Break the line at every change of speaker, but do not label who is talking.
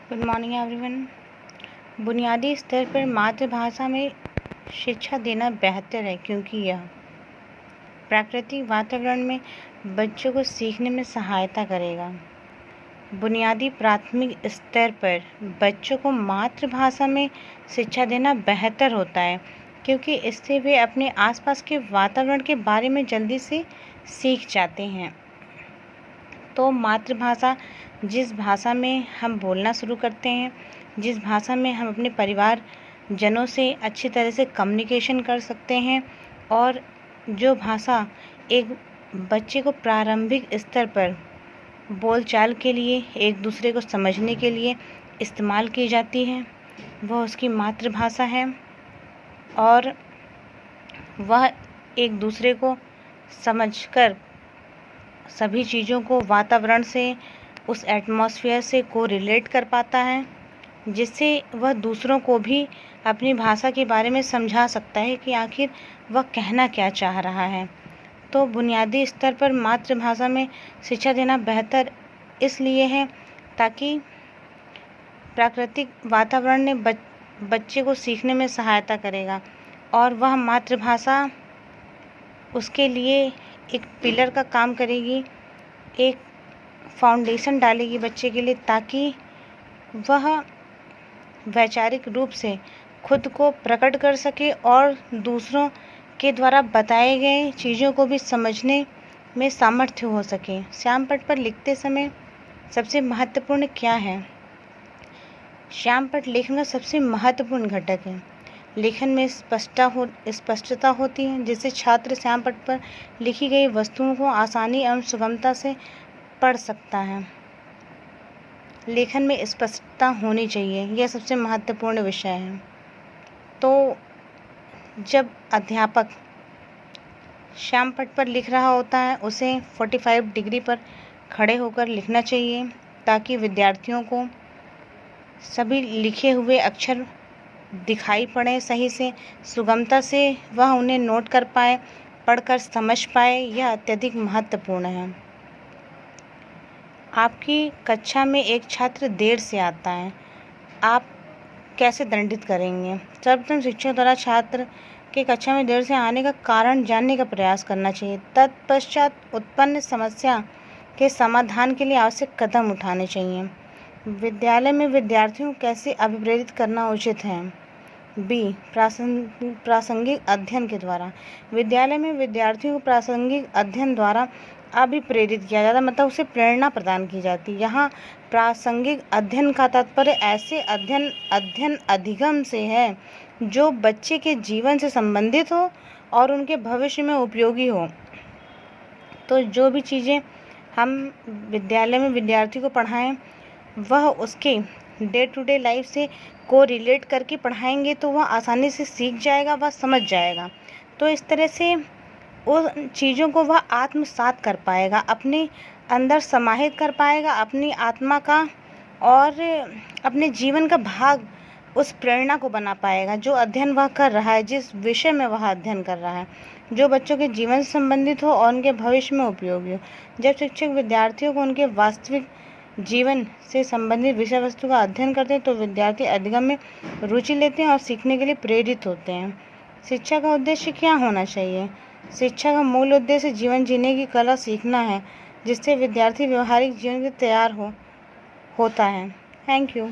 Good morning everyone. बुनियादी स्तर पर मातृभाषा में शिक्षा देना बेहतर है क्योंकि यह प्राकृतिक वातावरण में बच्चों को सीखने में सहायता करेगा। बुनियादी प्राथमिक स्तर पर बच्चों को मातृभाषा में शिक्षा देना बेहतर होता है क्योंकि इससे वे अपने आसपास के वातावरण के बारे में जल्दी से सीख जाते हैं। तो मातृभाषा जिस भाषा में हम बोलना शुरू करते हैं, जिस भाषा में हम अपने परिवार जनों से अच्छी तरह से कम्युनिकेशन कर सकते हैं और जो भाषा एक बच्चे को प्रारंभिक स्तर पर बोलचाल के लिए, एक दूसरे को समझने के लिए इस्तेमाल की जाती है, वह उसकी मातृभाषा है और वह एक दूसरे को समझकर सभी चीज़ों को वातावरण से, उस एटमॉस्फेयर से को रिलेट कर पाता है, जिससे वह दूसरों को भी अपनी भाषा के बारे में समझा सकता है कि आखिर वह कहना क्या चाह रहा है। तो बुनियादी स्तर पर मातृभाषा में शिक्षा देना बेहतर इसलिए है ताकि प्राकृतिक वातावरण ने बच्चे को सीखने में सहायता करेगा और वह मातृभाषा उसके लिए एक पिलर का काम करेगी, एक फाउंडेशन डालेगी बच्चे के लिए, ताकि वह वैचारिक रूप से खुद को प्रकट कर सके और दूसरों के द्वारा बताए गए चीज़ों को भी समझने में सामर्थ्य हो सके। श्यामपट्ट पर लिखते समय सबसे महत्वपूर्ण क्या है? श्यामपट्ट लेखन का सबसे महत्वपूर्ण घटक है। लेखन में स्पष्टता होती है, जिससे छात्र श्यामपट्ट पर लिखी गई वस्तुओं को आसानी एवं सुगमता से पढ़ सकता है। लेखन में स्पष्टता होनी चाहिए, यह सबसे महत्वपूर्ण विषय है। तो जब अध्यापक श्यामपट्ट पर लिख रहा होता है, उसे 45 डिग्री पर खड़े होकर लिखना चाहिए ताकि विद्यार्थियों को सभी लिखे हुए अक्षर दिखाई पड़े सही से, सुगमता से वह उन्हें नोट कर पाए, पढ़कर समझ पाए। यह अत्यधिक महत्वपूर्ण है। आपकी कक्षा में एक छात्र देर से आता है, आप कैसे दंडित करेंगे? सर्वप्रथम शिक्षक द्वारा छात्र के कक्षा में देर से आने का कारण जानने का प्रयास करना चाहिए। तत्पश्चात उत्पन्न समस्या के समाधान के लिए आवश्यक कदम उठाने चाहिए। विद्यालय में विद्यार्थियों को कैसे अभिप्रेरित करना उचित है? बी, प्रासंगिक अध्ययन के द्वारा। विद्यालय में विद्यार्थियों को प्रासंगिक अध्ययन द्वारा अभिप्रेरित किया जाता है, मतलब उसे प्रेरणा प्रदान की जाती है। यहाँ प्रासंगिक अध्ययन का तात्पर्य ऐसे अध्ययन अधिगम से है जो बच्चे के जीवन से संबंधित हो और उनके भविष्य में उपयोगी हो। तो जो भी चीज़ें हम विद्यालय में विद्यार्थी को पढ़ाएं, वह उसके डे टू डे लाइफ से को रिलेट करके पढ़ाएंगे तो वह आसानी से सीख जाएगा, वह समझ जाएगा। तो इस तरह से उन चीज़ों को वह आत्मसात कर पाएगा, अपने अंदर समाहित कर पाएगा, अपनी आत्मा का और अपने जीवन का भाग उस प्रेरणा को बना पाएगा जो अध्ययन वह कर रहा है, जिस विषय में वह अध्ययन कर रहा है, जो बच्चों के जीवन से संबंधित हो और उनके भविष्य में उपयोगी हो। जब शिक्षक विद्यार्थियों को उनके वास्तविक जीवन से संबंधित विषय वस्तु का अध्ययन करते हैं तो विद्यार्थी अधिगम में रुचि लेते हैं और सीखने के लिए प्रेरित होते हैं। शिक्षा का उद्देश्य क्या होना चाहिए? शिक्षा का मूल उद्देश्य जीवन जीने की कला सीखना है, जिससे विद्यार्थी व्यवहारिक जीवन के तैयार होता है। Thank you.